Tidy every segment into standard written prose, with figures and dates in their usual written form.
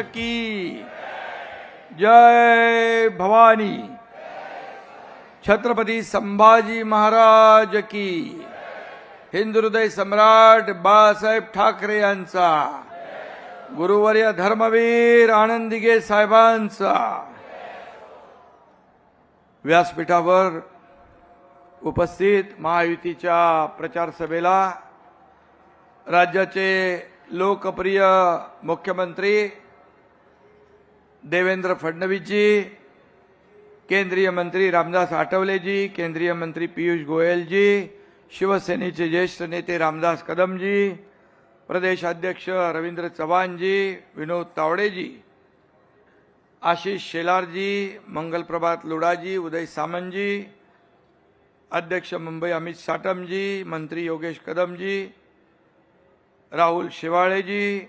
की जय भवानी, छत्रपती संभाजी महाराज की, हिंदुहृदय सम्राट बाळासाहेब ठाकरे यांचा, गुरुवर्य धर्मवीर आनंदीगे साहेबांचा. व्यासपीठावर उपस्थित महायुतीच्या प्रचार सभेला राज्याचे लोकप्रिय मुख्यमंत्री देवेंद्र फडणवीसजी, केंद्रीय मंत्री रामदास आठवलेजी, केंद्रीय मंत्री पीयूष गोयलजी, शिवसेनेचे ज्येष्ठ नेते रामदास कदमजी, प्रदेश अध्यक्ष रवींद्र चव्हाणजी, विनोद तावडेजी, आशिष शेलारजी, मंगलप्रभात लोढाजी, उदय सामंतजी, अध्यक्ष मुंबई अमित साटमजी, मंत्री योगेश कदमजी, राहुल शेवाळेजी,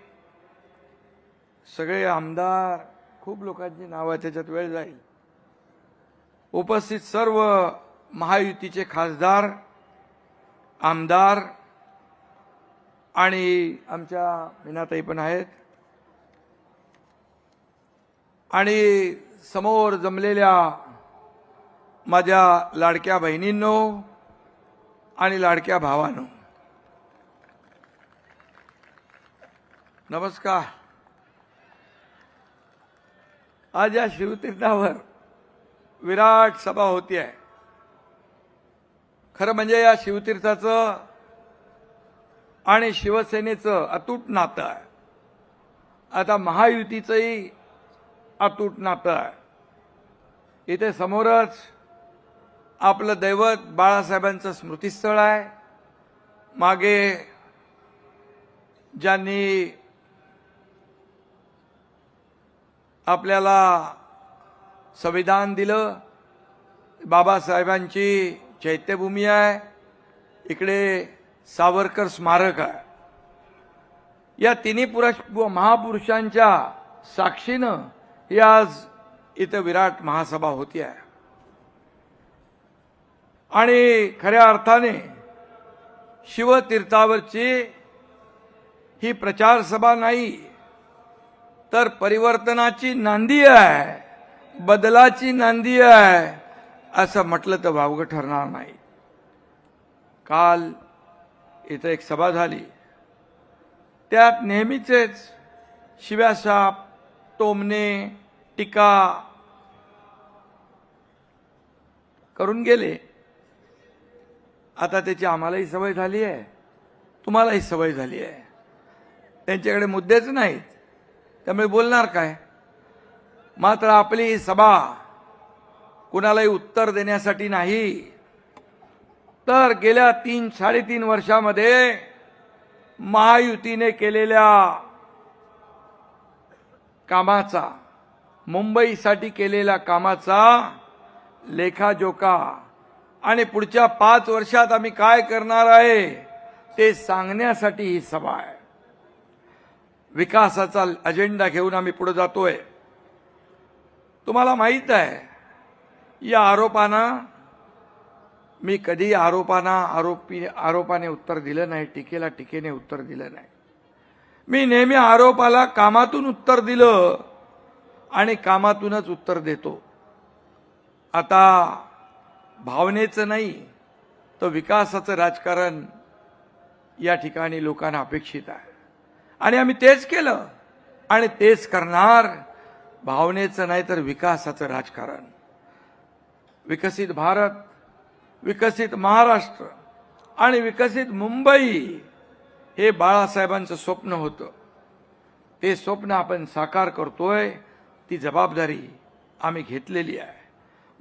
सगळे आमदार, खूप लोकांची नावं, त्याच्यात वेळ जाईल. उपस्थित सर्व महायुतीचे खासदार, आमदार आणि आमच्या मीनाताई पण आहेत, आणि समोर जमलेल्या माझ्या लाडक्या बहिणींनो आणि लाडक्या भावांनो, नमस्कार. आज या शिवतीर्थावर विराट सभा होती आहे. खरं म्हणजे या शिवतीर्थाचं आणि शिवसेनेचं अतूट नातं आहे. आता महायुतीचंही अतूट नातं आहे. इथे समोरच आपलं दैवत बाळासाहेबांचं स्मृतिस्थळ आहे. मागे ज्यांनी आपल्याला संविधान दिलं, बाबासाहेबांची चैत्यभूमी आहे. इकडे सावरकर स्मारक आहे. या तिन्ही महापुरुषांच्या साक्षीनं ही आज इथं विराट महासभा होती आहे. आणि खऱ्या अर्थाने शिवतीर्थावरची ही प्रचार सभा नाही, तर परिवर्तनाची नांदी आहे, बदलाची नांदी आहे, असं म्हटलं तर वावगं ठरणार नाही. काल इथं एक सभा झाली, त्यात नेहमीचेच शिव्याशाप, टोमणे, टीका करून गेले. आता त्याची आम्हालाही सवय झाली आहे, तुम्हालाही सवय झाली आहे. त्यांच्याकडे मुद्देच नाहीत, त्यामुळे बोलणार काय. मात्र आपली ही सभा कुणालाही उत्तर देण्यासाठी नाही, तर गेल्या 3-3.5 वर्षामध्ये महायुतीने केलेल्या कामाचा, मुंबईसाठी केलेल्या कामाचा लेखाजोखा आणि पुढच्या 5 वर्षात आम्ही काय करणार आहे ते सांगण्यासाठी ही सभा आहे. विकासाचा अजेंडा घेऊन आम्ही पुढे जातोय. तुम्हाला माहित आहे, या आरोपांना मी कधी आरोपाने उत्तर दिलं नाही, टीकेला टीकेने उत्तर दिलं नाही. मी नेहमी आरोपाला कामातून उत्तर दिलं आणि कामातूनच उत्तर देतो. आता भावनेचं नाही, तर विकासाचं राजकारण या ठिकाणी लोकांना अपेक्षित आहे आणि आम्ही तेच केलं आणि तेच करणार. भावनेचं नाही तर विकासाचं राजकारण. विकसित भारत, विकसित महाराष्ट्र आणि विकसित मुंबई हे बाळासाहेबांचं स्वप्न होतं. ते स्वप्न आपण साकार करतोय, ती जबाबदारी आम्ही घेतलेली आहे.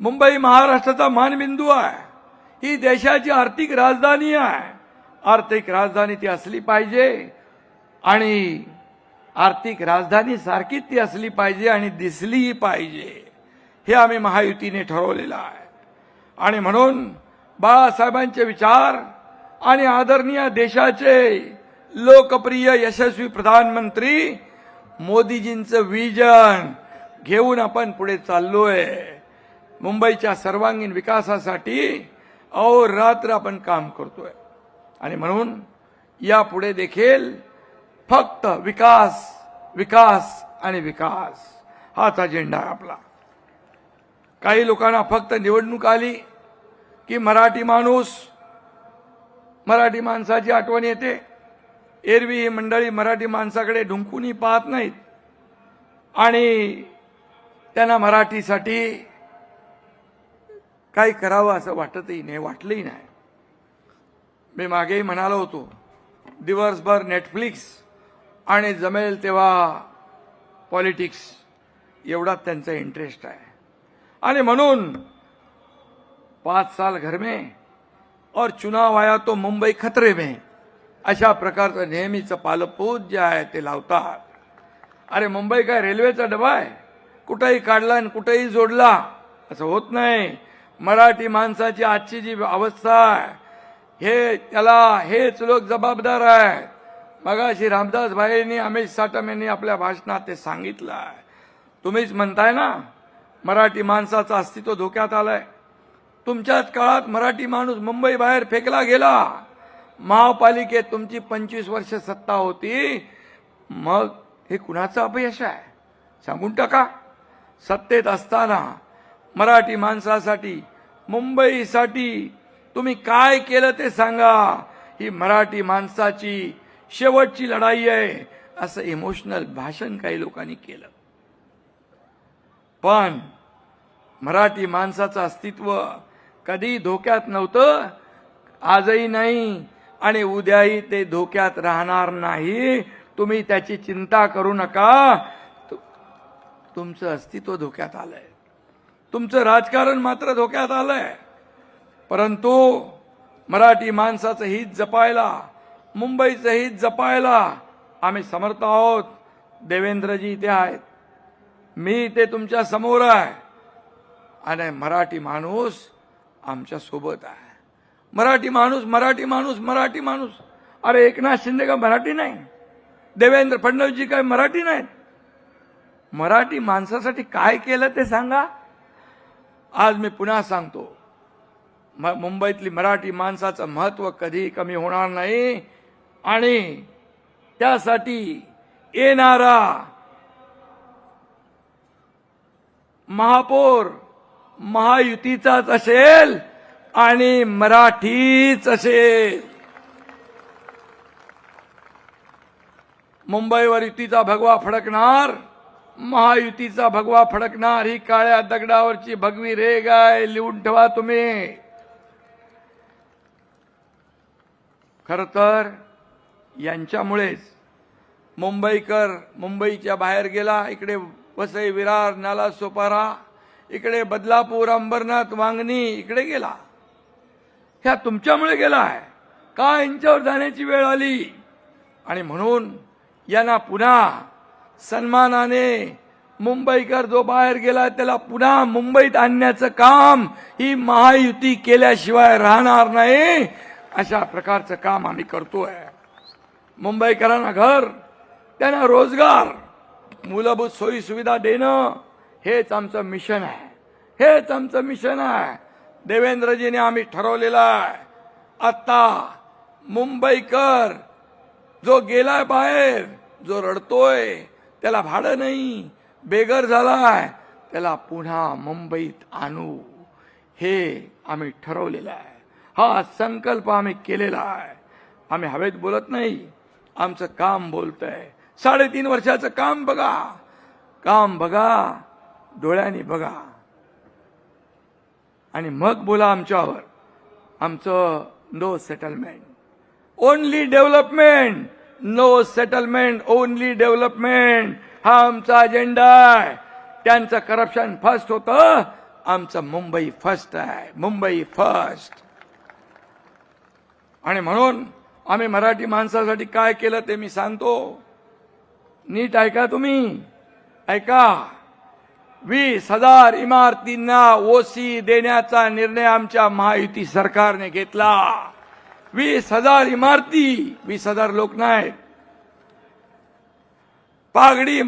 मुंबई महाराष्ट्राचा मानबिंदू आहे. ही देशाची आर्थिक राजधानी आहे. आर्थिक राजधानी ती असली पाहिजे आणि आर्थिक राजधानी सारखीच ती असली पाहिजे आणि दिसलीही पाहिजे. हे आम्ही महायुतीने ठरवलेलं आहे. आणि म्हणून बाळासाहेबांचे विचार आणि आदरणीय देशाचे लोकप्रिय यशस्वी प्रधानमंत्री मोदीजींचं विजन घेऊन आपण पुढे चाललोय. मुंबईच्या सर्वांगीण विकासासाठी अहोरात्र आपण काम करतोय. आणि म्हणून यापुढे देखील फक्त विकास विकास आणि विकास हाच अजेंडा आहे आपला. काही लोकांना फक्त निवडणूक आली की मराठी माणसाची आठवण येते. एरवी ही मंडळी मराठी माणसाकडे ढुंकूनही पाहत नाहीत आणि त्यांना मराठीसाठी काही करावं असं वाटतही नाही, वाटलंही नाही. मी मागेही म्हणालो होतो, दिवसभर नेटफ्लिक्स आणि जमेल तेव्हा पॉलिटिक्स एवढा त्यांचा इंटरेस्ट आहे. आणि म्हणून 5 साल घर में और चुनाव आया तो मुंबई खतरे में अशा प्रकारचं नेहमीचं पालपूत जे आहे ते लावतात. अरे मुंबई काय रेल्वेचा डबा आहे, कुठेही काढला आणि कुठेही जोडला असं होत नाही. मराठी माणसाची आजची जी अवस्था आहे हेच लोक जबाबदार आहेत. मगाशी रामदास भाईंनी अमित साटम यांनी आपल्या भाषणात ते सांगितलं आहे. तुम्हीच म्हणताय ना मराठी माणसाचं अस्तित्व धोक्यात आलंय. तुमच्याच काळात मराठी माणूस मुंबई बाहेर फेकला गेला. महापालिकेत तुमची 25 वर्ष सत्ता होती. मग हे कुणाचं अपयश आहे सांगून टाका. सत्तेत असताना मराठी माणसासाठी मुंबईसाठी तुम्ही काय केलं ते सांगा. ही मराठी माणसाची शेवटची लढाई आहे असं इमोशनल भाषण काही लोकांनी केलं. पण मराठी माणसाचं अस्तित्व कधी धोक्यात नव्हतं, आजही नाही आणि उद्याही ते धोक्यात राहणार नाही. तुम्ही त्याची चिंता करू नका. तुमचं अस्तित्व धोक्यात आलंय, तुमचं राजकारण मात्र धोक्यात आलंय. परंतु मराठी माणसाचं हित जपायला, मुंबईचं हित जपायला आम्ही समर्थ आहोत. देवेंद्रजी इथे आहेत, मी इथे तुमच्या समोर आहे आणि मराठी माणूस आमच्या सोबत आहे. मराठी माणूस. अरे एकनाथ शिंदे का मराठी नाही? देवेंद्र फडणवीसजी काय मराठी नाहीत? मराठी माणसासाठी काय केलं ते सांगा. आज मी पुन्हा सांगतो, मुंबईतली मराठी माणसाचं महत्व कधी कमी होणार नाही आणि त्यासाठी येणारा महापौर महायुतीचाच असेल आणि मराठीच असेल. मुंबईवर युतीचा भगवा फडकणार, महायुतीचा भगवा फडकणार. ही काळ्या दगडावरची भगवी रेघ आहे, लिहून ठेवा तुम्ही. खर तर यांच्यामुळेच मुंबईच्या बाहेर गेला. इकडे वसई विरार नाला सोपारा, इकडे बदलापूर अंबरनाथ वांगणी इकडे गेला. ह्या तुमच्यामुळे गेलाय का? यांच्यावर जाण्याची वेळ आली आणि म्हणून यांना पुन्हा सन्मानाने मुंबईकर जो बाहेर गेला त्याला पुन्हा मुंबईत आणण्याचं काम ही महायुती केल्याशिवाय राहणार नाही. अशा प्रकारचं काम आम्ही करतोय. मुंबईकरांना घर, त्यांना रोजगार, मूलभूत सोयी सुविधा देणं हेच आमचं मिशन आहे. देवेंद्रजीने आम्ही ठरवलेलं आहे. आता मुंबईकर जो गेलाय बाहेर, जो रडतोय, त्याला भाडं नाही, बेघर झालाय, त्याला पुन्हा मुंबईत आणू हे आम्ही ठरवलेलं आहे. हा संकल्प आम्ही केलेला आहे. आम्ही हवेत बोलत नाही, आमचं काम बोलतंय. 3.5 वर्षाचं काम बघा, डोळ्यांनी बघा आणि मग बोला आमच्यावर. आमचं no settlement, only development. No settlement, only development हा आमचा अजेंडा आहे. त्यांचं करप्शन फर्स्ट होतं, आमचं मुंबई फर्स्ट आहे. मुंबई फर्स्ट. आणि म्हणून आम्ही मराठी माणसासाठी काय केलं ते मी सांगतो. नीट ऐका तुम्ही, ऐका. 20,000 इमारतींना ओसी देण्याचा निर्णय आमच्या महायुती सरकारने घेतला. 20,000 इमारती, 20,000 लोक नाहीत. पागडी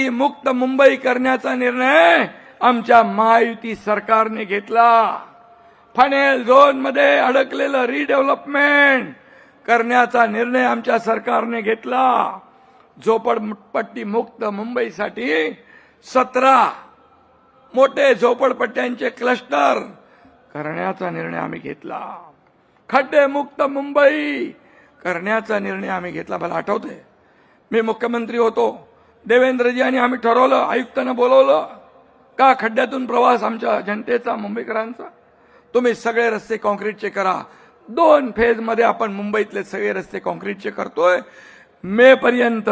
मुक्त मुंबई करण्याचा निर्णय आमच्या महायुती सरकारने घेतला. फनेल झोन मध्ये अडकलेलं रिडेव्हलपमेंट करण्याचा निर्णय आमच्या सरकारने घेतला. झोपडपट्टी मुक्त मुंबईसाठी 17 मोठे झोपडपट्ट्यांचे क्लस्टर करण्याचा निर्णय आम्ही घेतला. खड्डे मुक्त मुंबई करण्याचा निर्णय आम्ही घेतला. मला आठवतंय, मी मुख्यमंत्री होतो, देवेंद्रजी आणि आम्ही ठरवलं, आयुक्तांना बोलवलं, का खड्ड्यातून प्रवास आमच्या जनतेचा, मुंबईकरांचा, तुम्ही सगळे रस्ते काँक्रीटचे करा. 2 फेजमध्ये आपण मुंबईतले सगळे रस्ते काँक्रीटचे करतोय. मे पर्यंत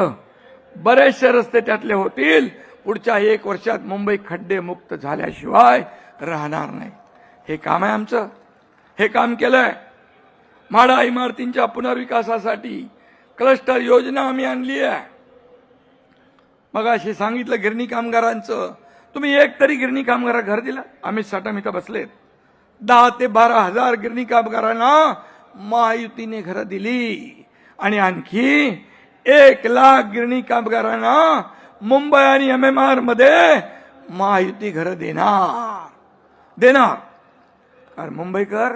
बरेचसे रस्ते त्यातले होतील. पुढच्या 1 वर्षात मुंबई खड्डे मुक्त झाल्याशिवाय राहणार नाही. हे काम आहे आमचं. हे काम केलंय. म्हाडा इमारतींच्या पुनर्विकासासाठी क्लस्टर योजना आम्ही आणली आहे. मगाशी सांगितलं गिरणी कामगारांचं, तुम्ही एक तरी गिरणी कामगार घर दिला? आम्ही सटम इथं बसलेत, 10 ते 12 हजार गिरणी कामगारांना महायुतीने घरं दिली आणि आणखी 1 लाख गिरणी कामगारांना मुंबई आणि MMR मध्ये महायुती घरं देणार. कारण मुंबईकर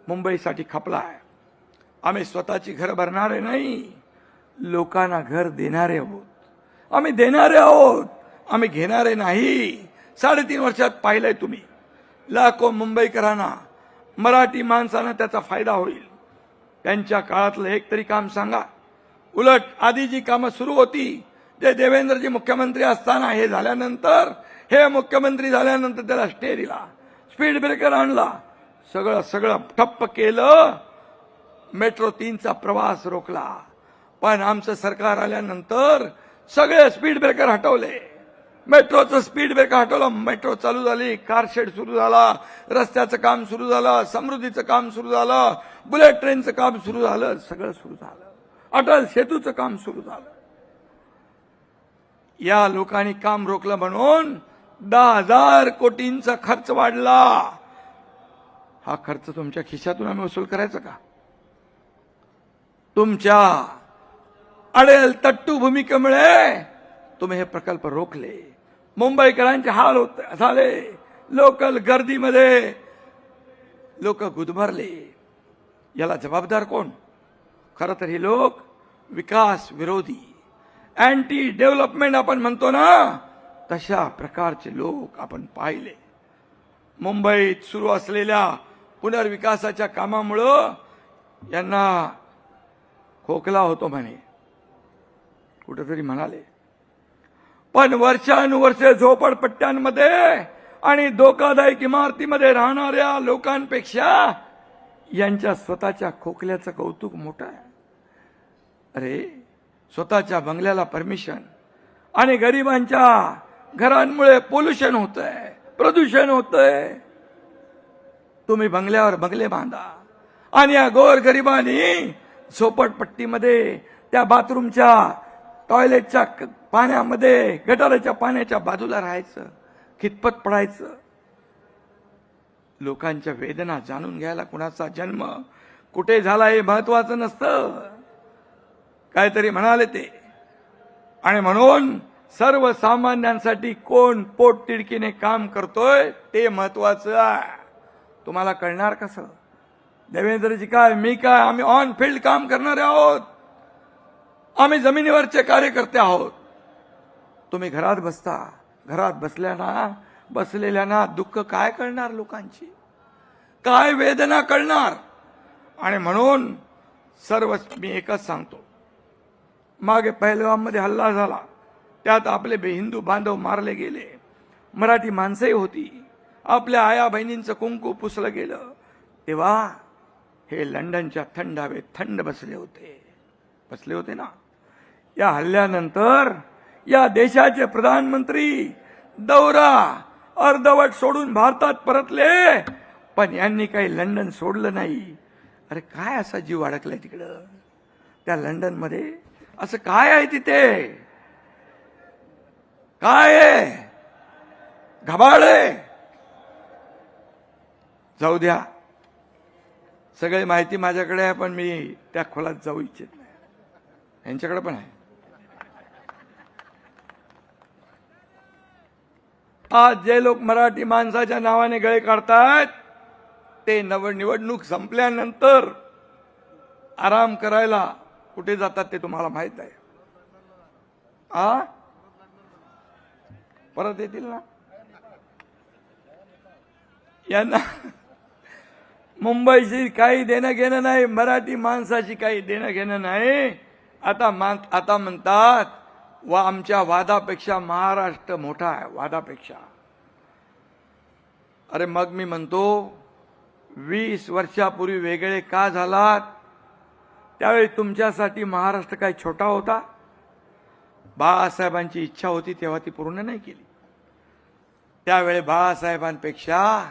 मुंबईसाठी खपलाय. आम्ही स्वतःची घरं भरणारे नाही, लोकांना घर देणारे आहोत. आम्ही देणारे आहोत, आम्ही घेणारे नाही. 3.5 वर्षात पाहिलंय तुम्ही, लाखो मुंबईकरांना, मराठी माणसांना त्याचा फायदा होईल. त्यांच्या काळातलं एक तरी काम सांगा. उलट आधी जी कामं सुरू होती, ते देवेंद्रजी मुख्यमंत्री असताना, हे झाल्यानंतर, हे मुख्यमंत्री झाल्यानंतर त्याला स्टे दिला, स्पीड ब्रेकर आणला, सगळं ठप्प केलं. मेट्रो 3चा प्रवास रोखला. पण आमचं सरकार आल्यानंतर सगळे स्पीड ब्रेकर हटवले. मेट्रोचं स्पीड ब्रेकर हटवलं, मेट्रो चालू झाली, कारशेड सुरू झाला, रस्त्याचं काम सुरू झालं, समृद्धीचं काम सुरू झालं, बुलेट ट्रेनचं काम सुरू झालं, सगळं सुरू झालं. अटल सेतूचं काम सुरू झालं. या लोकांनी काम रोखलं म्हणून 10,000 कोटींचा खर्च वाढला. हा खर्च तुमच्या खिशातून आम्ही वसूल करायचा का? तुमच्या अडेल तट्टू भूमिकेमुळे तुम्ही हे प्रकल्प रोखले. मुंबईकरांचे हाल झाले. लोकल गर्दीमध्ये लोक गुदमरले. याला जबाबदार कोण? खरं तर हे लोक विकास विरोधी, अँटी डेव्हलपमेंट आपण म्हणतो ना, तशा प्रकारचे लोक आपण पाहिले. मुंबईत सुरू असलेल्या पुनर्विकासाच्या कामामुळं यांना खोकला होतो म्हणे, कुठेतरी म्हणाले. पण वर्षानुवर्षे झोपडपट्ट्यांमध्ये आणि धोकादायक इमारतीमध्ये राहणाऱ्या लोकांपेक्षा यांच्या स्वतःच्या खोकल्याचं कौतुक मोठं आहे. अरे, स्वतःच्या बंगल्याला परमिशन आणि गरिबांच्या घरांमुळे पोल्युशन होतंय, प्रदूषण होतंय. तुम्ही बंगल्यावर बंगले बांधा आणि या गोर गरिबांनी झोपडपट्टीमध्ये त्या बाथरूमच्या, टॉयलेटच्या पाण्यामध्ये, गटाराच्या पाण्याच्या बाजूला राहायचं, खितपत पडायचं. लोकांच्या वेदना जाणून घ्यायला कुणाचा जन्म कुठे झाला हे महत्वाचं नसतं. काहीतरी म्हणाले ते. आणि म्हणून सर्वसामान्यांसाठी कोण पोट तिडकीने काम करतोय ते महत्वाचं आहे. तुम्हाला कळणार कसं? देवेंद्रजी काय, मी काय, आम्ही ऑन फील्ड काम करणारे आहोत. आम्ही जमिनीवरचे कार्यकर्ते आहोत. तुम्ही घरात बसता. घरात बसलेल्यांना दुःख काय कळणार? लोकांची काय वेदना कळणार? आणि म्हणून मी एकच सांगतो, मागे पहलगाममध्ये हल्ला झाला, त्यात आपले हिंदू बांधव मारले गेले, मराठी माणसंही होती, आपल्या आया बहिणींचं कुंकू पुसलं गेलं, तेव्हा हे लंडनच्या थंड हवेत थंड बसले होते ना. या हल्ल्यानंतर या देशाचे प्रधानमंत्री दौरा अर्धवट सोडून भारतात परतले, पण यांनी काही लंडन सोडलं नाही. अरे काय असा जीव अडकलाय तिकडं त्या लंडन मध्ये? असं काय आहे तिथे? काय आहे? घबाड आहे? जाऊ द्या, सगळी माहिती माझ्याकडे आहे, पण मी त्या खोलात जाऊ इच्छित नाही. यांच्याकडे पण आहे. आज जे लोक मराठी माणसाच्या नावाने गळे काढतात ते निवडणूक संपल्यानंतर आराम करायला कुठे जातात ते तुम्हाला माहित आहे. आ परत येतील ना. यांना मुंबईशी काही देणं घेणं नाही, मराठी माणसाशी काही देणं घेणं नाही. आता म्हणतात आमच्या वादापेक्षा महाराष्ट्र मोठा आहे, वादापेक्षा. अरे मग मी म्हणतो 20 वर्षापूर्वी वेगळे का झालात? त्यावेळी तुमच्यासाठी महाराष्ट्र काही छोटा होता? बाळासाहेबांची इच्छा होती तेव्हा ती पूर्ण नाही केली. त्यावेळी बाळासाहेबांपेक्षा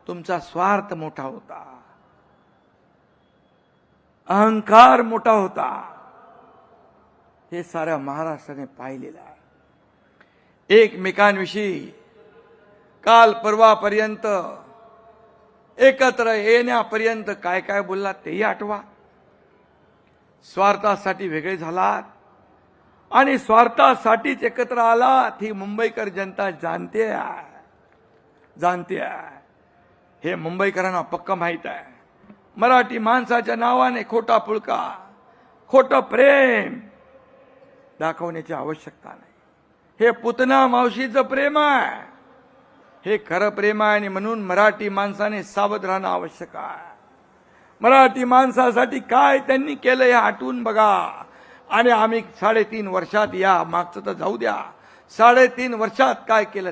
तुमचा स्वार्थ मोठा होता, अहंकार मोठा होता. हे साऱ्या महाराष्ट्राने पाहिलेलं आहे. एकमेकांविषयी काल परवापर्यंत एकत्र येण्यापर्यंत काय काय बोललात तेही आठवा. स्वार्थासाठी वेगळे झालात आणि स्वार्थासाठीच एकत्र आलात ही मुंबईकर जनता जाणते आहे. हे मुंबईकरांना पक्क माहित आहे. मराठी माणसाच्या नावाने खोटा पुळका, खोटं प्रेम दाखवण्याची आवश्यकता नाही. हे पुतना मावशीचं प्रेम आहे, हे खरं प्रेम आहे. आणि म्हणून मराठी माणसाने सावध राहणं आवश्यक आहे. मराठी माणसासाठी काय त्यांनी केलं हे आठवून बघा. आणि आम्ही 3.5 वर्षात, या मागचं तर जाऊ द्या, 3.5 वर्षात काय केलं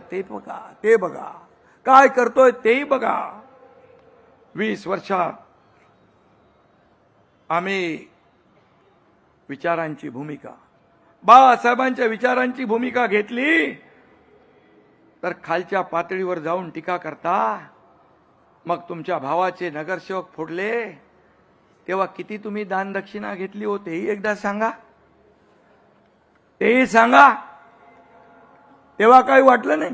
ते बघा, काय करतोय तेही बघा. 20 वर्षात आम्ही विचारांची भूमिका, बाळासाहेबांच्या विचारांची भूमिका घेतली तर खालच्या पातळीवर जाऊन टीका करता. मग तुमच्या भावाचे नगरसेवक फोडले तेव्हा किती तुम्ही दानदक्षिणा घेतली हो तेही एकदा सांगा. तेही सांगा. तेव्हा काही वाटलं नाही.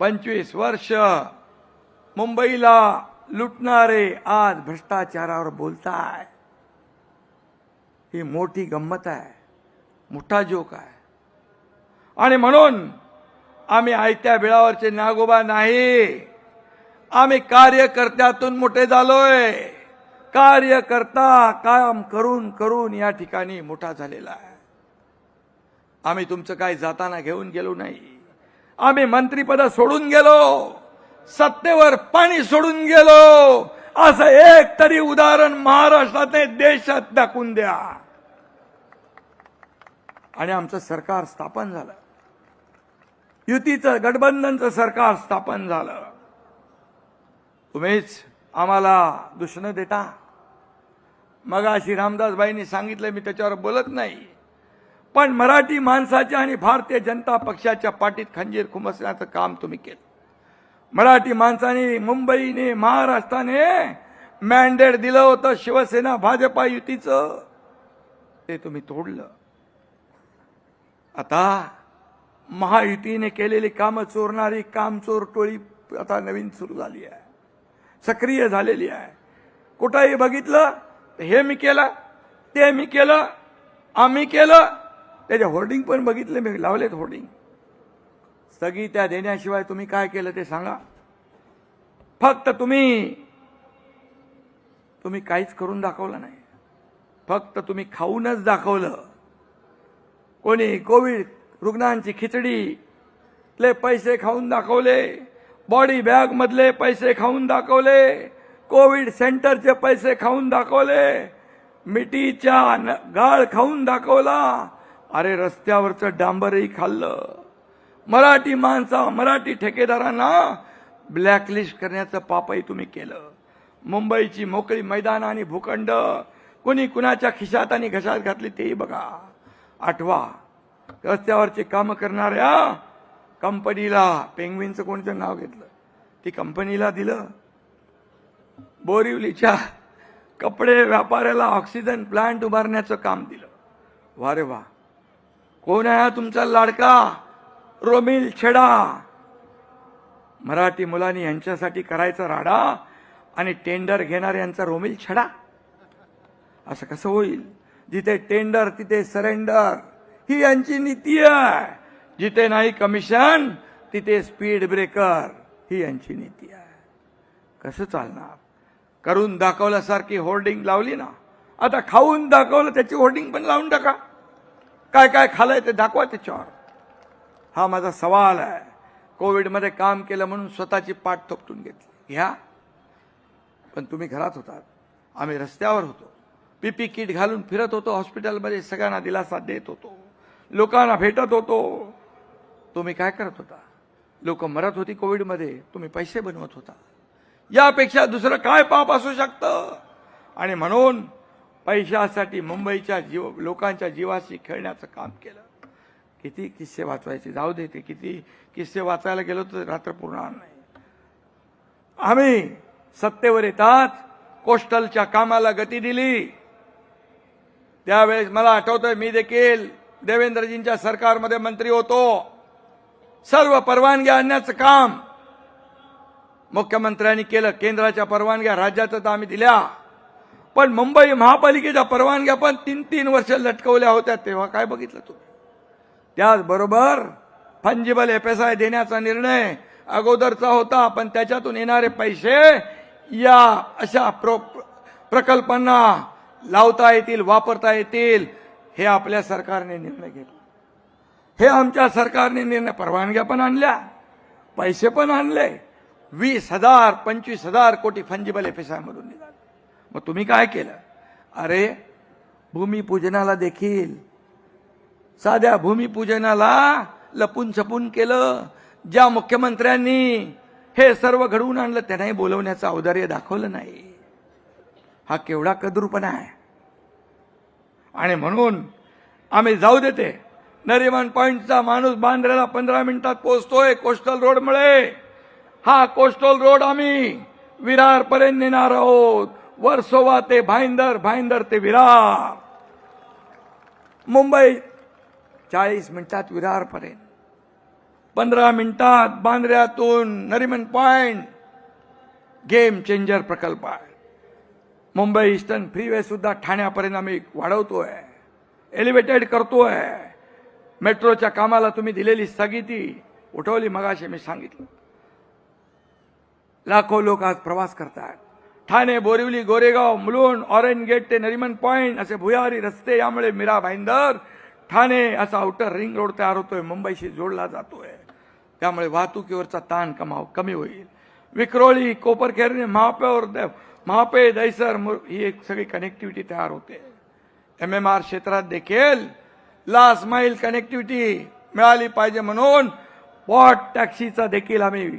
25 वर्ष मुंबईला लुटणारे आज भ्रष्टाचारावर बोलताय. ही मोठी गंमत आहे, मोठा जोक आहे. आणि म्हणून आम्ही आयत्या बिळावरचे नागोबा नाही. आम्ही कार्यकर्त्यातून मोठे झालोय. कार्यकर्ता काम करून करून या ठिकाणी मोठा झालेला आहे. आम्ही तुमचं काही जाताना घेऊन गेलो नाही. आम्ही मंत्रिपद सोडून गेलो, सत्तेवर पाणी सोडून गेलो. असं एक तरी उदाहरण महाराष्ट्राने देशात दाखवून द्या. आणि आमचं सरकार स्थापन झालं, युतीचं गठबंधनचं सरकार स्थापन झालं. तुम्हीच आम्हाला दुष्ण देता. मगाशी रामदासबाईंनी सांगितलं, मी त्याच्यावर बोलत नाही, पण मराठी माणसाच्या आणि भारतीय जनता पक्षाच्या पाठीत खंजीर खुमसण्याचं काम तुम्ही केलं. मराठी माणसाने, मुंबईने, महाराष्ट्राने मॅन्डेट दिलं होतं शिवसेना भाजपा युतीचं, ते तुम्ही तोडलं. आता महायुतीने केलेली कामं चोरणारी कामचोर टोळी आता नवीन सुरू झाली आहे, सक्रिय झालेली आहे. कुठंही बघितलं हे मी केलं, ते मी केलं, आम्ही केलं. त्याचे होर्डिंग पण बघितले मी, लावलेत होर्डिंग. स्थगित्या देण्याशिवाय तुम्ही काय केलं ते सांगा. फक्त तुम्ही काहीच करून दाखवलं नाही. फक्त तुम्ही खाऊनच दाखवलं. कोणी कोविड रुग्णांची खिचडीतले पैसे खाऊन दाखवले, बॉडी बॅग मधले पैसे खाऊन दाखवले, कोविड सेंटरचे पैसे खाऊन दाखवले, मिठीच्या गाळ खाऊन दाखवला. अरे रस्त्यावरचं डांबरही खाल्लं. मराठी मराठी ठेकेदारांना ब्लॅकलिस्ट करण्याचं पापही तुम्ही केलं. मुंबईची मोकळी मैदान आणि भूखंड कोणी कुणाच्या खिशात आणि घशात घातली तेही बघा, आठवा. रस्त्यावरचे काम करणाऱ्या कंपनीला, पेंग्विनचं कोणतं नाव घेतलं, ती कंपनीला दिलं. बोरिवलीच्या कपडे व्यापाऱ्याला ऑक्सिजन प्लांट उभारण्याचं काम दिलं. वा रे वा. कोण आहे तुमचा लाडका रोमिल छेडा? मराठी मुलांनी यांच्यासाठी करायचा राडा आणि टेंडर घेणाऱ्यांचा रोमिल छडा. असं कसं होईल? जिथे टेंडर तिथे सरेंडर, ही यांची नीती आहे. जिथे नाही कमिशन तिथे स्पीड ब्रेकर, ही यांची नीती आहे. कसं चालणार? करून दाखवल्यासारखी होर्डिंग लावली ना, आता खाऊन दाखवलं त्याची होर्डिंग पण लावून टाका. काय काय खाल्लंय ते दाखवा त्याच्यावर. हा माझा सवाल आहे. कोविडमध्ये काम केलं म्हणून स्वतःची पाठ थोपटून घेतली. घ्या, पण तुम्ही घरात होतात, आम्ही रस्त्यावर होतो, पीपी किट घालून फिरत होतो, हॉस्पिटलमध्ये सगळ्यांना दिलासा देत होतो, लोकांना भेटत होतो. तुम्ही काय करत होता? लोक मरत होती कोविडमध्ये, तुम्ही पैसे बनवत होता. यापेक्षा दुसरं काय पाप असू शकतं? आणि म्हणून पैशासाठी मुंबईच्या लोकांच्या जीवाशी खेळण्याचं काम केलं. किती किस्से वाचवायचे, जाऊ दे, ते किती किस्से वाचायला गेलो तर रात्र पुरणार नाही. आम्ही सत्तेवर येतात कोस्टलच्या कामाला गती दिली. त्यावेळेस मला आठवतंय, मी देखील देवेंद्रजींच्या सरकारमध्ये मंत्री होतो. सर्व परवानग्या आणण्याचं काम मुख्यमंत्र्यांनी केलं. केंद्राच्या परवानग्या राज्याचं तर आम्ही दिल्या, पण मुंबई महापालिकेच्या परवानग्या पण 3-3 वर्ष लटकवल्या होत्या. तेव्हा काय बघितलं तुम्ही? त्याचबरोबर फंजिबल FSI देण्याचा निर्णय अगोदरचा होता, पण त्याच्यातून येणारे पैसे या अशा प्रकल्पांना लावता येतील, वापरता येतील, हे आपल्या सरकारने निर्णय घेतला. हे आमच्या सरकारने निर्णय, परवानग्या पण आणल्या, पैसे पण आणले. 20,000 25,000 कोटी फंजिबल FSI मधून निघाले. मग तुम्ही काय केलं? अरे भूमिपूजनाला देखील, साध्या भूमिपूजनाला लपून छपून केलं. ज्या मुख्यमंत्र्यांनी हे सर्व घडवून आणलं त्यांनाही बोलवण्याचं औदार्य दाखवलं नाही. हा केवढा कदरूपणा आहे. आणि म्हणून आम्ही जाऊ देते. नरिमन पॉइंटचा माणूस बांद्र्याला 15 मिनिटात पोहोचतोय कोस्टल रोडमुळे. हा कोस्टल रोड आम्ही विरार पर्यंत नेणार आहोत. वर्सोवा ते भाईंदर, भाईंदर ते विरार. मुंबई 40 मिनिटात विरार पर्यंत, 15 मिनिटात बांद्र्यातून नरिमन पॉइंट. गेम चेंजर प्रकल्प आहे. मुंबई ईस्टर्न फ्रीवे सुद्धा ठाण्यापर्यंत आम्ही वाढवतोय, एलिव्हेटेड करतोय. मेट्रोच्या कामाला तुम्ही दिलेली स्थगिती उठवली. मगाशी मी सांगितलं, लाखो लोक आज प्रवास करतात. ठाणे, बोरिवली, गोरेगाव, मुलुंड, ऑरेंज गेट ते नरिमन पॉइंट असे भुयारी रस्ते, यामुळे मीरा भाईंदर, ठाणे असा आउटर रिंग रोड तयार होतोय, मुंबईशी जोडला जातोय. त्यामुळे वाहतुकीवरचा ताण कमी होईल. विक्रोळी, कोपरखेरणे, महापे, दहिसर ही एक सगळी कनेक्टिव्हिटी तयार होते. MMR क्षेत्रात देखील लास्ट माईल कनेक्टिव्हिटी मिळाली पाहिजे म्हणून पॉट टॅक्सीचा देखील आम्ही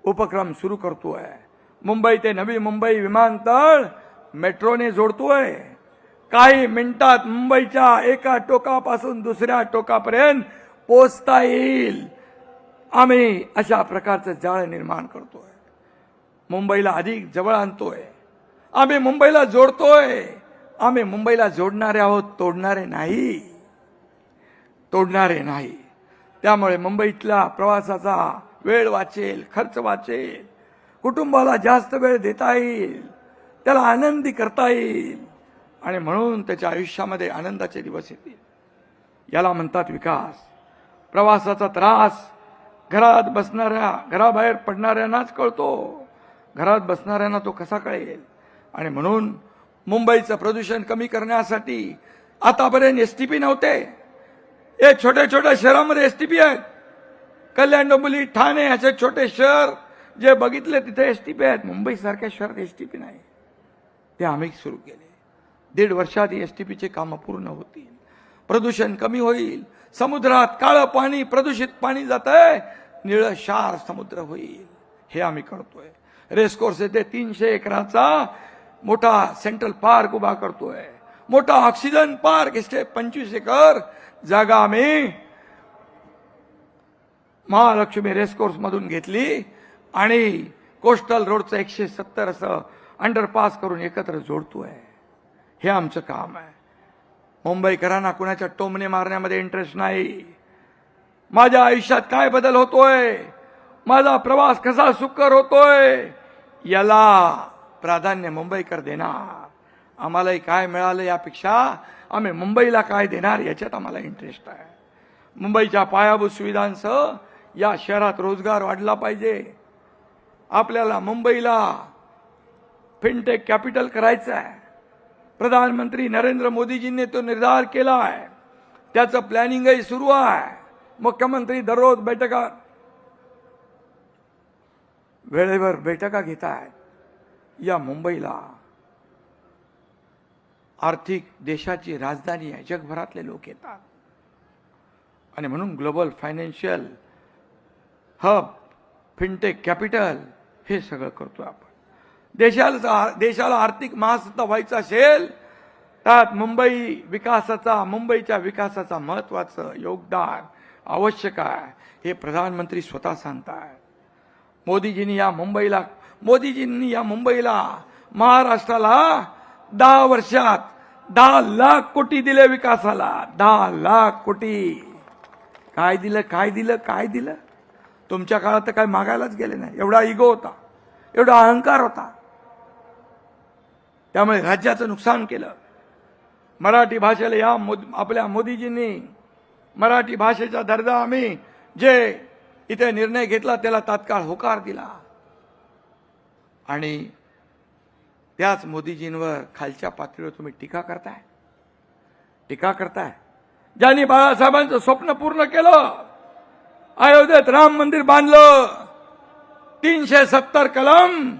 उपक्रम सुरू करतोय. मुंबई ते नवी मुंबई विमानतळ मेट्रोने जोडतोय. काही मिनिटात मुंबईच्या एका टोकापासून दुसऱ्या टोकापर्यंत पोहोचता येईल. आम्ही अशा प्रकारचं जाळ निर्माण करतोय. मुंबईला अधिक जवळ आणतोय. आम्ही मुंबईला जोडतोय. आम्ही मुंबईला जोडणारे आहोत, तोडणारे नाही. तोडणारे नाही. त्यामुळे मुंबईतला प्रवासाचा वेळ वाचेल, खर्च वाचेल, कुटुंबाला जास्त वेळ देता येईल, त्याला आनंदी करता येईल आणि म्हणून त्याच्या आयुष्यामध्ये आनंदाचे दिवस येतील. याला म्हणतात विकास. प्रवासाचा त्रास घराबाहेर पडणाऱ्यांनाच कळतो. घरात बसणाऱ्यांना तो कसा कळेल? आणि म्हणून मुंबईचं प्रदूषण कमी करण्यासाठी आतापर्यंत STP नव्हते. हे छोट्या छोट्या शहरांमध्ये STP आहेत. कल्याण, डोंबिवली, ठाणे असे छोटे शहर जे बघितले तिथे STP आहेत. मुंबईसारख्या शहरात STP नाही. ते आम्ही सुरू केले. 1.5 वर्षात STPचे कामं पूर्ण होतील. प्रदूषण कमी होईल. समुद्रात काळं पाणी, प्रदूषित पाणी जातंय, निळं शार समुद्र होईल. हे आम्ही करतोय. रेसकोर्स येथे 300 एकराचा मोठा सेंट्रल पार्क उभा करतोय. मोठा ऑक्सिजन पार्क, 25 एकर जागा आम्ही महालक्ष्मी रेसकोर्स मधून घेतली आणि कोस्टल रोडचं 170 असं अंडरपास करून एकत्र जोडतोय. हे आमचं काम आहे. मुंबईकरांना कुणाच्या टोमणे मारण्यामध्ये इंटरेस्ट नाही. माझ्या आयुष्यात काय बदल होतोय, माझा प्रवास कसा सुकर होतोय, याला प्राधान्य मुंबईकर देणार. आम्हालाही काय मिळालं यापेक्षा आम्ही मुंबईला काय देणार याच्यात आम्हाला इंटरेस्ट आहे. मुंबईच्या पायाभूत सुविधांसह या शहरात रोजगार वाढला पाहिजे. आपल्याला मुंबईला फिनटेक कॅपिटल करायचं आहे. प्रधानमंत्री नरेंद्र मोदीजींनी तो निर्धार केला आहे. त्याचं प्लॅनिंगही सुरू आहे. मुख्यमंत्री दररोज बैठका वेळेवर बैठका घेत आहेत. या मुंबईला आर्थिक देशाची राजधानी आहे. जगभरातले लोक येतात आणि म्हणून global financial hub, fintech capital हे सगळं करतो आपण. देशाला आर्थिक महासत्ता व्हायचं असेल त्यात मुंबईच्या विकासाचा महत्त्वाचं योगदान आवश्यक आहे. हे प्रधानमंत्री स्वतः सांगतात. मोदीजींनी या मुंबईला महाराष्ट्राला 10 वर्षात 10 लाख कोटी दिले विकासाला. 10 लाख कोटी. काय दिलं? तुमच्या काळात तर काय मागायलाच गेले नाही. एवढा इगो होता, एवढा अहंकार होता. त्यामुळे राज्याचं नुकसान केलं. मराठी भाषेला आपल्या मोदीजींनी मराठी भाषेचा दर्जा आम्ही जे इथे निर्णय घेतला त्याला तात्काळ होकार दिला. आणि त्याच मोदीजींवर खालच्या पातळीवर तुम्ही टीका करताय. ज्यांनी बाळासाहेबांचं स्वप्न पूर्ण केलं, अयोध्येत राम मंदिर बांधलं, 370 कलम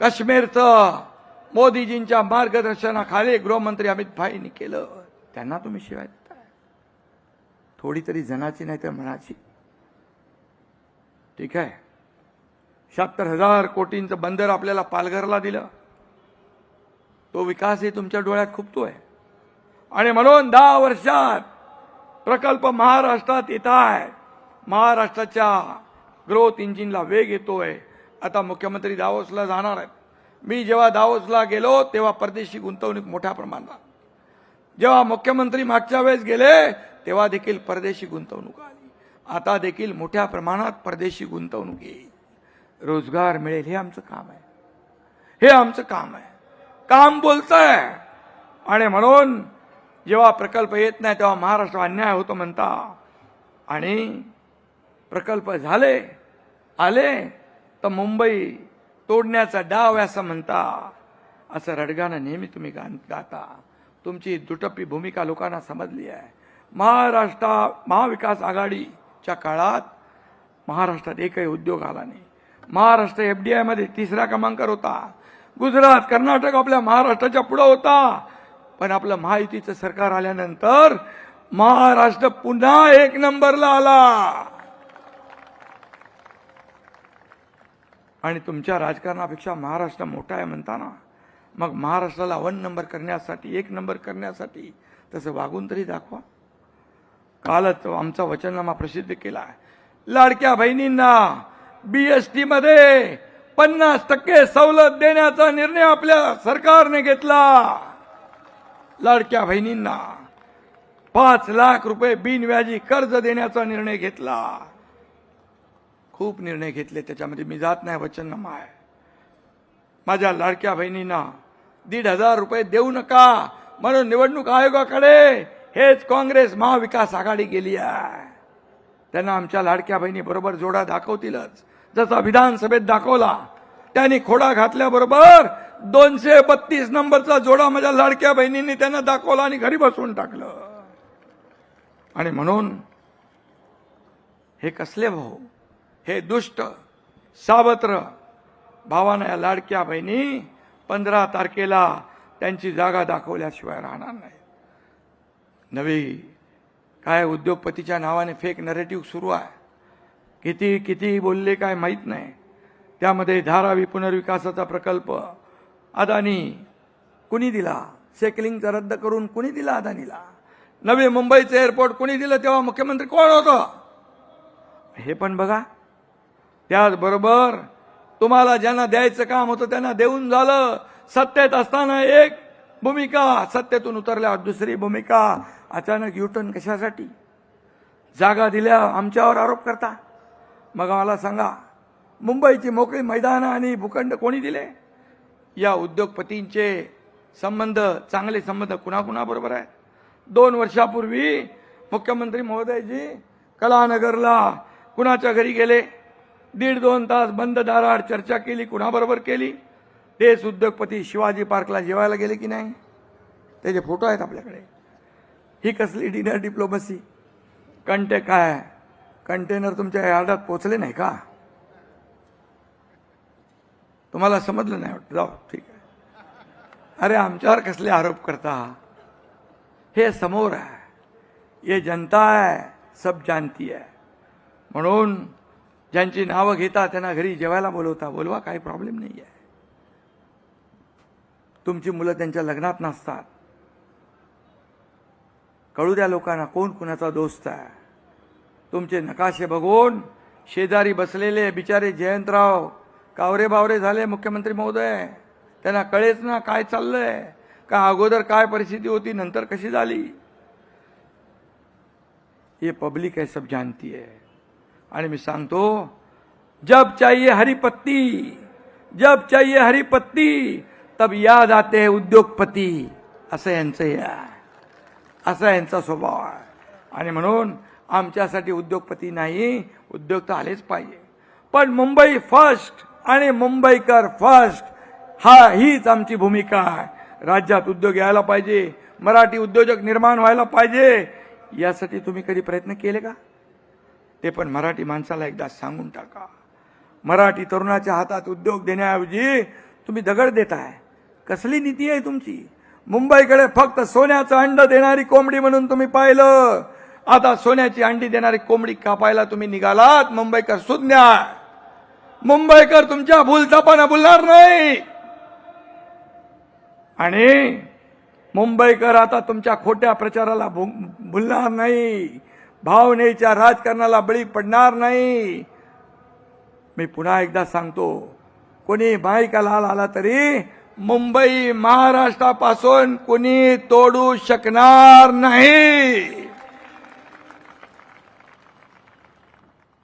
काश्मीरचं मोदीजींच्या मार्गदर्शनाखाली गृहमंत्री अमित भाईंनी केलं. त्यांना तुम्ही शिवाय देताय. थोडी तरी जनाची नाही तर मनाची. ठीक आहे, 76,000 कोटींचं बंदर आपल्याला पालघरला दिलं. तो विकासही तुमच्या डोळ्यात खुपतोय. आणि म्हणून 10 वर्षात प्रकल्प महाराष्ट्रात येत आहे. महाराष्ट्राच्या ग्रोथ इंजिनला वेग येतोय. आता मुख्यमंत्री दावोसला जाणार आहेत. मी जेव्हा दावोसला गेलो तेव्हा परदेशी गुंतवणूक मोठ्या प्रमाणात. जेव्हा मुख्यमंत्री मागच्या वेळेस गेले तेव्हा देखील परदेशी गुंतवणूक आली. आता देखील मोठ्या प्रमाणात परदेशी गुंतवणूक येईल. रोजगार मिळेल. हे आमचं काम आहे. काम बोलतंय. आणि म्हणून जेव्हा प्रकल्प येत नाही तेव्हा महाराष्ट्र अन्याय होतो म्हणता. आणि प्रकल्प आले तर मुंबई तोडण्याचा डाव असं म्हणता. असं रडगाणं नेहमी तुम्ही गाता. तुमची दुटप्पी भूमिका लोकांना समजली आहे. महाविकास आघाडीच्या काळात महाराष्ट्रात एकही उद्योग आला नाही. महाराष्ट्र FDI मध्ये 3रा क्रमांकावर होता. गुजरात, कर्नाटक आपल्या महाराष्ट्राच्या पुढे होता. पण आपलं महायुतीचं सरकार आल्यानंतर महाराष्ट्र पुन्हा 1 नंबरला आला. आणि तुमच्या राजकारणापेक्षा महाराष्ट्र मोठा आहे म्हणताना मग महाराष्ट्राला 1 नंबर करण्यासाठी, 1 नंबर करण्यासाठी तसं वागून तरी दाखवा. कालच आमचा वचननामा प्रसिद्ध केला आहे. लाडक्या बहिणींना BST मध्ये 50% सवलत देण्याचा निर्णय आपल्या सरकारने घेतला. लाडक्या बहिणींना 5 लाख रुपये बिनव्याजी कर्ज देण्याचा निर्णय घेतला. खूप निर्णय घेतले, त्याच्यामध्ये मी जात नाही. वचननामा आहे. माझ्या लाडक्या बहिणींना 1,500 रुपये देऊ नका म्हणून निवडणूक आयोगाकडे हेच काँग्रेस महाविकास आघाडी गेली आहे. त्यांना आमच्या लाडक्या बहिणी बरोबर जोडा दाखवतीलच. जसा विधानसभेत दाखवला त्यांनी खोडा घातल्याबरोबर 232 नंबरचा जोडा माझ्या लाडक्या बहिणींनी त्यांना दाखवला आणि घरी बसवून टाकलं. आणि म्हणून हे कसले भाऊ, हे दुष्ट सावत्र भावानं या लाडक्या बहिणी 15 तारखेला त्यांची जागा दाखवल्याशिवाय राहणार नाही. नवी काय उद्योगपतीच्या नावाने फेक नरेटिव्ह सुरू आहे. किती बोलले काय माहीत नाही. त्यामध्ये धारावी पुनर्विकासाचा प्रकल्प अदानी कुणी दिला? सेकलिंगचा रद्द करून कुणी दिला अदानीला? नवी मुंबईचं एअरपोर्ट कुणी दिलं? तेव्हा मुख्यमंत्री कोण होतं? हे पण बघा. त्याचबरोबर तुम्हाला ज्यांना द्यायचं काम होतं त्यांना देऊन झालं. सत्तेत असताना एक भूमिका, सत्तेतून उतरल्यावर दुसरी भूमिका. अचानक युटर्न कशासाठी? जागा दिल्या आमच्यावर आरोप करता. मग मला सांगा, मुंबईची मोकळी मैदानं आणि भूखंड कोणी दिले? या उद्योगपतींचे संबंध, चांगले संबंध कुणाकुणाबरोबर आहेत? 2 वर्षापूर्वी मुख्यमंत्री महोदयजी कलानगरला कुणाच्या घरी गेले? 1.5-2 तास बंद दाराआड चर्चा केली. कुणाबरोबर केली? तेच उद्योगपती शिवाजी पार्कला जेवायला गेले की नाही? त्याचे फोटो आहेत आपल्याकडे. ही कसली डिनर डिप्लोमसी? कंटेनर तुमच्या यार्डात पोचले नाही का? तुम्हाला समजलं नाही वाटतं? जाऊ, ठीक आहे. अरे आमच्यावर कसले आरोप करता? हे समोर आहे, ये जनता आहे, सब जानती आहे. म्हणून ज्यांची नावं घेता त्यांना घरी जेवायला बोलवता, बोलवा, काही प्रॉब्लेम नाही आहे. तुमची मुलं त्यांच्या लग्नात नसतात, कळू द्या लोकांना कोण कुणाचा दोस्त आहे. तुमचे नकाशे बघून शेजारी बसलेले बिचारे जयंतराव कावरे बावरे झाले मुख्यमंत्री महोदय. त्यांना कळेच ना काय चाललंय, का अगोदर काय परिस्थिती होती, नंतर कशी झाली. ये पब्लिक है, सब जानती है. आणि मी सांगतो, जब चाहिए हरी पत्ती, जब चाहिए हरी पत्ती, तब याद आते हैं उद्योगपती. असं यांचं आहे, असा यांचा स्वभाव आहे. आणि म्हणून आमच्यासाठी उद्योगपती नाही, उद्योग तर आलेच पाहिजे. पण मुंबई फर्स्ट आणि मुंबईकर फर्स्ट, हीच आमची भूमिका आहे. राज्यात उद्योग यायला पाहिजे, मराठी उद्योजक निर्माण व्हायला पाहिजे. यासाठी तुम्ही कधी प्रयत्न केले का? ते पण मराठी माणसाला एकदा सांगून टाका. मराठी तरुणाच्या हातात उद्योग देण्याऐवजी तुम्ही दगड देताय. कसली नीती आहे तुमची? मुंबईकडे फक्त सोन्याचं अंड देणारी कोंबडी म्हणून तुम्ही पाहिलं, आता सोन्याची अंडी देणारी कोंबडी कापायला तुम्ही निघालात. मुंबईकर सुज्ञ, मुंबईकर तुमच्या भूलथापानं बोलणार नाही. आणि मुंबईकर आता तुमच्या खोट्या प्रचाराला भुलणार नाही, भावनेच्या राजकारणाला बळी पडणार नाही. मी पुन्हा एकदा सांगतो, कोणी बाईका लाल आला तरी मुंबई महाराष्ट्रापासून कोणी तोडू शकणार नाही.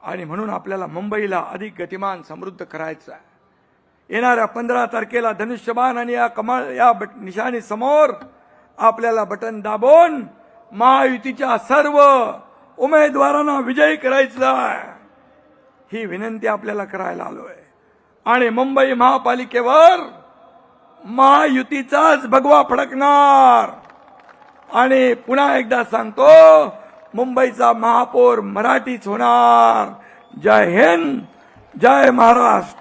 आणि म्हणून आपल्याला मुंबईला अधिक गतिमान समृद्ध करायचं आहे. येणाऱ्या 15 तारखेला धनुष्यबाण आणि या कमळ या निशाणी समोर आपल्याला बटन दाबून महायुतीच्या सर्व उमेदवारांना विजयी करायचं आहे. ही विनंती आपल्याला करायला आलोय. आणि मुंबई महापालिकेवर महायुतीचाच भगवा फडकणार. आणि पुन्हा एकदा सांगतो, मुंबईचा महापौर मराठीच होणार. जय हिंद, जय महाराष्ट्र.